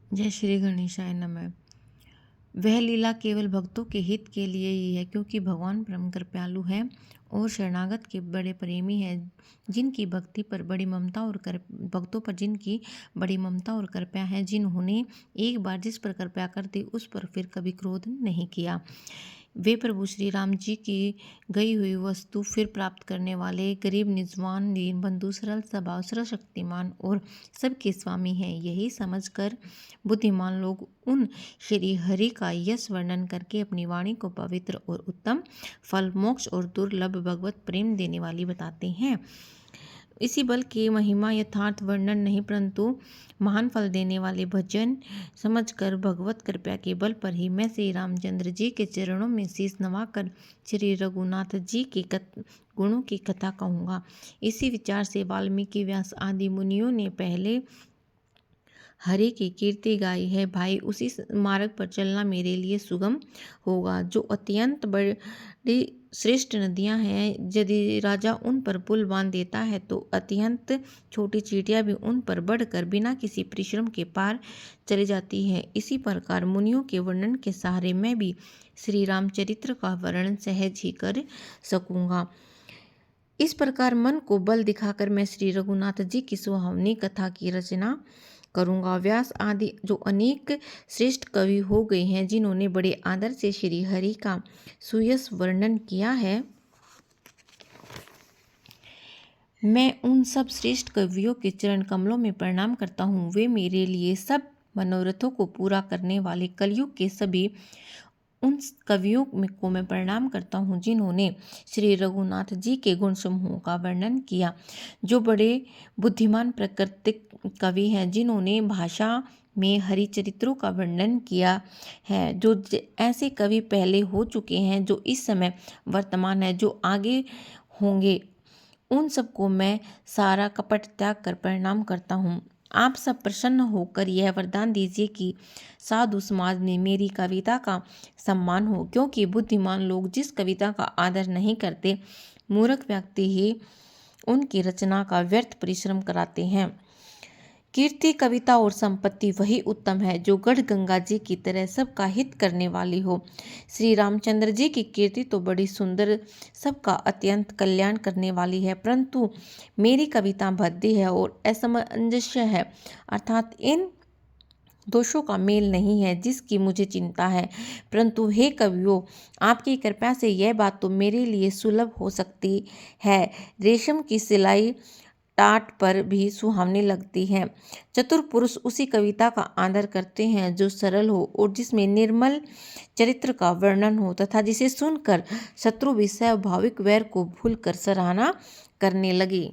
जय श्री गणेशाय नमः। वह लीला केवल भक्तों के हित के लिए ही है, क्योंकि भगवान परम कृपालु हैं और शरणागत के बड़े प्रेमी हैं। जिनकी भक्ति पर बड़ी ममता और भक्तों पर जिनकी बड़ी ममता और कृपा है, जिन्होंने एक बार जिस पर कृपा कर दी उस पर फिर कभी क्रोध नहीं किया, वे प्रभु श्री राम जी की गई हुई वस्तु फिर प्राप्त करने वाले, गरीब निजवान दीन बंधु, सरल स्वभाव, सर्वशक्तिमान और सबके स्वामी हैं। यही समझकर बुद्धिमान लोग उन श्री हरि का यश वर्णन करके अपनी वाणी को पवित्र और उत्तम फल, मोक्ष और दुर्लभ भगवत प्रेम देने वाली बताते हैं। इसी बल की महिमा यथार्थ वर्णन नहीं, परंतु महान फल देने वाले भजन समझकर भगवत कृपा के बल पर ही मैं श्री रामचंद्र जी के चरणों में शीश नवाकर श्री रघुनाथ जी के गुणों की कथा कहूँगा। इसी विचार से वाल्मीकि, व्यास आदि मुनियों ने पहले हरि की कीर्ति गाई है। भाई, उसी मार्ग पर चलना मेरे लिए सुगम होगा जो अत्यंत बड़ी श्रेष्ठ नदियां हैं। यदि राजा उन पर पुल बांध देता है तो अत्यंत छोटी चींटियां भी उन पर बढ़कर बिना किसी परिश्रम के पार चली जाती हैं। इसी प्रकार मुनियों के वर्णन के सहारे मैं भी श्री रामचरित्र का वर्णन सहज ही कर सकूंगा। इस प्रकार मन को बल दिखाकर मैं श्री रघुनाथ जी की सुहावनी कथा की रचना करूंगा। व्यास आदि जो अनेक श्रेष्ठ कवि हो गए हैं, जिन्होंने बड़े आदर से श्री हरि का सुयश वर्णन किया है, मैं उन सब श्रेष्ठ कवियों के चरण कमलों में प्रणाम करता हूँ। वे मेरे लिए सब मनोरथों को पूरा करने वाले कलयुग के सभी उन कवियों को मैं प्रणाम करता हूँ, जिन्होंने श्री रघुनाथ जी के गुण समूह का वर्णन किया, जो बड़े बुद्धिमान प्राकृतिक कवि हैं, जिन्होंने भाषा में हरिचरित्रों का वर्णन किया है, जो ऐसे कवि पहले हो चुके हैं, जो इस समय वर्तमान है, जो आगे होंगे, उन सबको मैं सारा कपट त्याग कर प्रणाम करता हूँ। आप सब प्रसन्न होकर यह वरदान दीजिए कि साधु समाज में मेरी कविता का सम्मान हो, क्योंकि बुद्धिमान लोग जिस कविता का आदर नहीं करते, मूर्ख व्यक्ति ही उनकी रचना का व्यर्थ परिश्रम कराते हैं। कीर्ति, कविता और संपत्ति वही उत्तम है जो गढ़ गंगा जी की तरह सबका हित करने वाली हो। श्री रामचंद्र जी की कीर्ति तो बड़ी सुंदर, सबका अत्यंत कल्याण करने वाली है, परंतु मेरी कविता भद्दी है और असमंजस्य है, अर्थात इन दोषों का मेल नहीं है जिसकी मुझे चिंता है। परंतु हे कवियों, आपकी कृपा से यह बात तो मेरे लिए सुलभ हो सकती है। रेशम की सिलाई टाट पर भी सुहावनी लगती है। चतुर पुरुष उसी कविता का आदर करते हैं जो सरल हो और जिसमें निर्मल चरित्र का वर्णन हो, तथा जिसे सुनकर शत्रु भी स्वाभाविक वैर को भूलकर सराहना करने लगे।